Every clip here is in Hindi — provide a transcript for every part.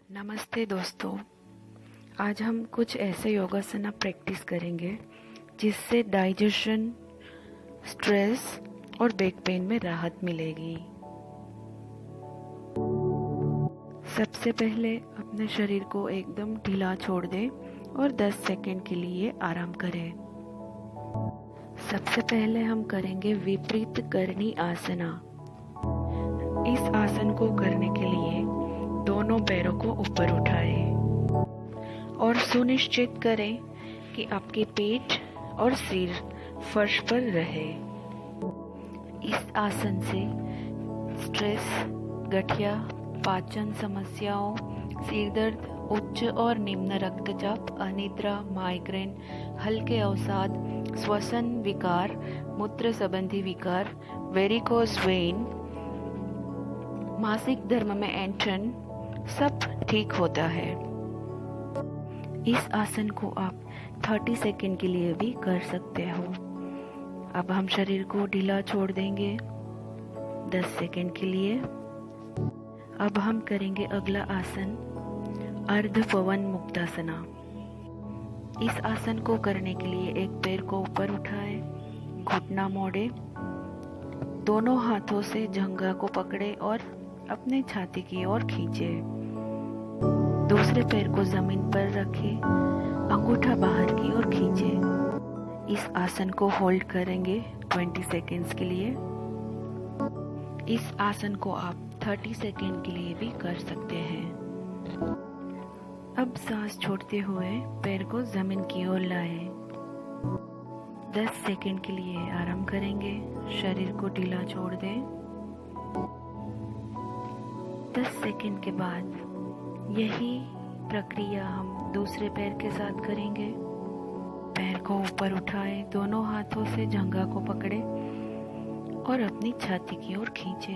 नमस्ते दोस्तों। आज हम कुछ ऐसे योगासना प्रैक्टिस करेंगे जिससे डाइजेशन, स्ट्रेस और बैक पेन में राहत मिलेगी। सबसे पहले अपने शरीर को एकदम ढीला छोड़ दें और 10 सेकंड के लिए आराम करें। सबसे पहले हम करेंगे विपरीत करणी आसना। इस आसन को करने के लिए दोनों पैरों को ऊपर उठाएं और सुनिश्चित करें कि आपके पेट और सिर फर्श पर रहे। इस आसन से स्ट्रेस, गठिया, पाचन समस्याओं, सिर दर्द, उच्च और निम्न रक्तचाप, अनिद्रा, माइग्रेन, हल्के अवसाद, श्वसन विकार, मूत्र संबंधी विकार, वेरिकोज वेन, मासिक धर्म में ऐंठन सब ठीक होता है। इस आसन को आप 30 सेकंड के लिए भी कर सकते हो। अब हम शरीर को ढीला छोड़ देंगे 10 सेकंड के लिए। अब हम करेंगे अगला आसन, अर्ध पवन मुक्तासना। इस आसन को करने के लिए एक पैर को ऊपर उठाएं, घुटना मोड़े, दोनों हाथों से जंघा को पकड़े और अपने छाती की ओर खींचे। दूसरे पैर को जमीन पर रखें, अंगूठा बाहर की ओर खींचे। इस आसन को होल्ड करेंगे 20 सेकेंड्स के लिए। इस आसन को आप 30 सेकेंड के लिए भी कर सकते हैं। अब सांस छोड़ते हुए पैर को जमीन की ओर लाएं। 10 सेकेंड के लिए आराम करेंगे, शरीर को ढीला छोड़ दें। 10 सेकेंड के बाद यही प्रक्रिया हम दूसरे पैर के साथ करेंगे। पैर को ऊपर उठाएं, दोनों हाथों से जंघा को पकड़े और अपनी छाती की ओर खींचे।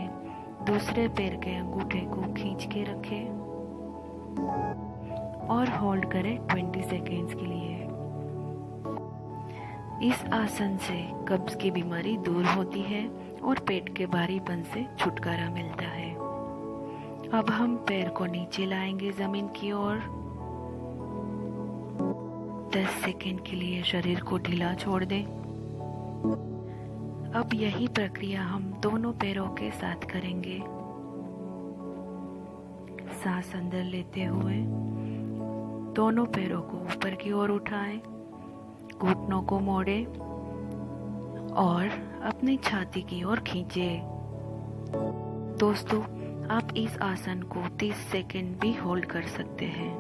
दूसरे पैर के अंगूठे को खींच के रखें और होल्ड करें 20 सेकेंड्स के लिए। इस आसन से कब्ज की बीमारी दूर होती है और पेट के भारीपन से छुटकारा मिलता है। अब हम पैर को नीचे लाएंगे जमीन की ओर। 10 सेकेंड के लिए शरीर को ढीला छोड़ दें। अब यही प्रक्रिया हम दोनों पैरों के साथ करेंगे। सांस अंदर लेते हुए दोनों पैरों को ऊपर की ओर उठाएं, घुटनों को मोड़े और अपनी छाती की ओर खींचे। दोस्तों, आप इस आसन को 30 सेकेंड भी होल्ड कर सकते हैं।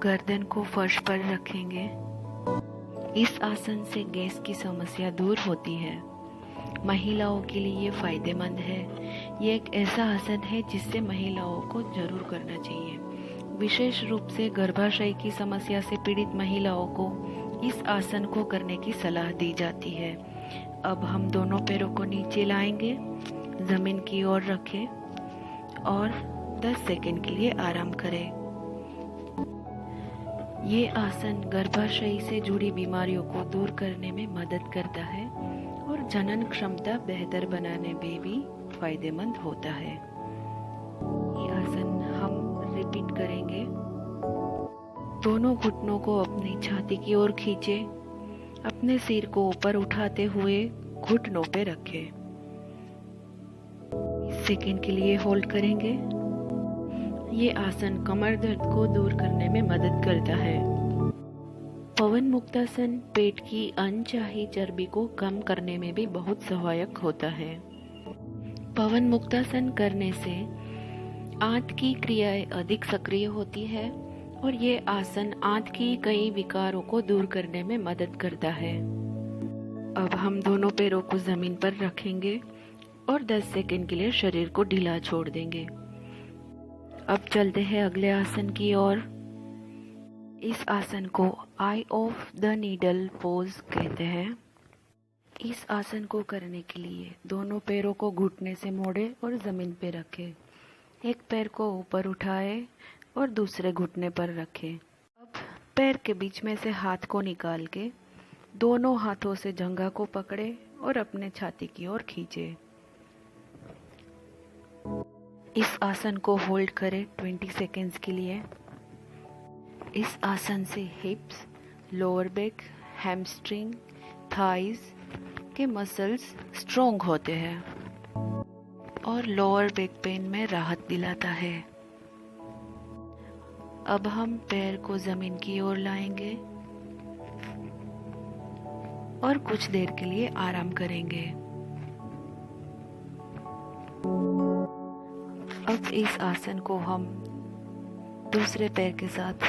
गर्दन को फर्श पर रखेंगे। इस आसन से गैस की समस्या दूर होती है। महिलाओं के लिए ये फायदेमंद है। ये एक ऐसा आसन है जिससे महिलाओं को जरूर करना चाहिए। विशेष रूप से गर्भाशय की समस्या से पीड़ित महिलाओं को इस आसन को करने की सलाह दी जाती है। अब हम दोनों पैरों को नीचे लाएंगे, जमीन की ओर रखें और 10 सेकेंड के लिए आराम करें। ये आसन गर्भाशय से जुड़ी बीमारियों को दूर करने में मदद करता है और जनन क्षमता बेहतर बनाने में भी फायदेमंद होता है। ये आसन हम रिपीट करेंगे। दोनों घुटनों को अपनी छाती की ओर खींचे, अपने सिर को ऊपर उठाते हुए घुटनों पे रखें। सेकेंड के लिए होल्ड करेंगे। ये आसन कमर दर्द को दूर करने में मदद करता है। पवन मुक्तासन पेट की अनचाही चर्बी को कम करने में भी बहुत सहायक होता है। पवन मुक्तासन करने से आंत की क्रियाएं अधिक सक्रिय होती है और ये आसन आंत की कई विकारों को दूर करने में मदद करता है। अब हम दोनों पैरों को जमीन पर रखेंगे और 10 सेकेंड के लिए शरीर को ढीला छोड़ देंगे। अब चलते हैं अगले आसन की ओर। इस आसन को आई ऑफ द नीडल पोज कहते हैं। इस आसन को करने के लिए दोनों पैरों को घुटने से मोड़े और जमीन पर रखें। एक पैर को ऊपर उठाए और दूसरे घुटने पर रखें। अब पैर के बीच में से हाथ को निकाल के दोनों हाथों से जंघा को पकड़े और अपने छाती की ओर खींचे। इस आसन को होल्ड करें 20 सेकेंड्स के लिए। इस आसन से हिप्स, लोअर बैक, हैमस्ट्रिंग, थाइज के मसल्स स्ट्रोंग होते हैं और लोअर बैक पेन में राहत दिलाता है। अब हम पैर को जमीन की ओर लाएंगे और कुछ देर के लिए आराम करेंगे। अब इस आसन को हम दूसरे पैर के साथ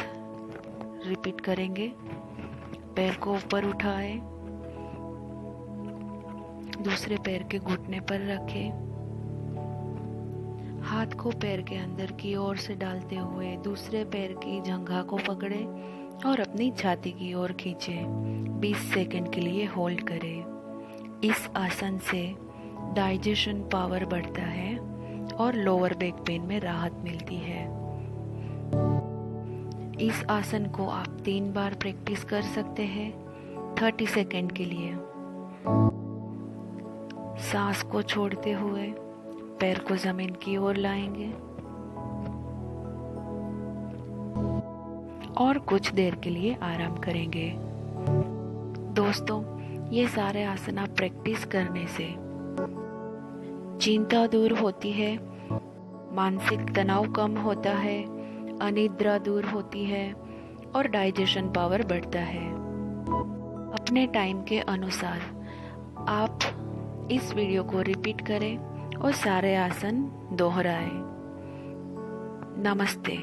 रिपीट करेंगे। पैर को ऊपर उठाएं, दूसरे पैर के घुटने पर रखें, हाथ को पैर के अंदर की ओर से डालते हुए दूसरे पैर की जंघा को पकड़ें और अपनी छाती की ओर खींचें। 20 सेकंड के लिए होल्ड करें। इस आसन से डाइजेशन पावर बढ़ता है और लोअर बैक पेन में राहत मिलती है। इस आसन को आप 3 बार प्रैक्टिस कर सकते हैं 30 सेकंड के लिए। सांस को छोड़ते हुए पैर को जमीन की ओर लाएंगे और कुछ देर के लिए आराम करेंगे। दोस्तों, ये सारे आसन आप प्रैक्टिस करने से चिंता दूर होती है, मानसिक तनाव कम होता है, अनिद्रा दूर होती है और डाइजेशन पावर बढ़ता है। अपने टाइम के अनुसार आप इस वीडियो को रिपीट करें और सारे आसन दोहराएं। नमस्ते।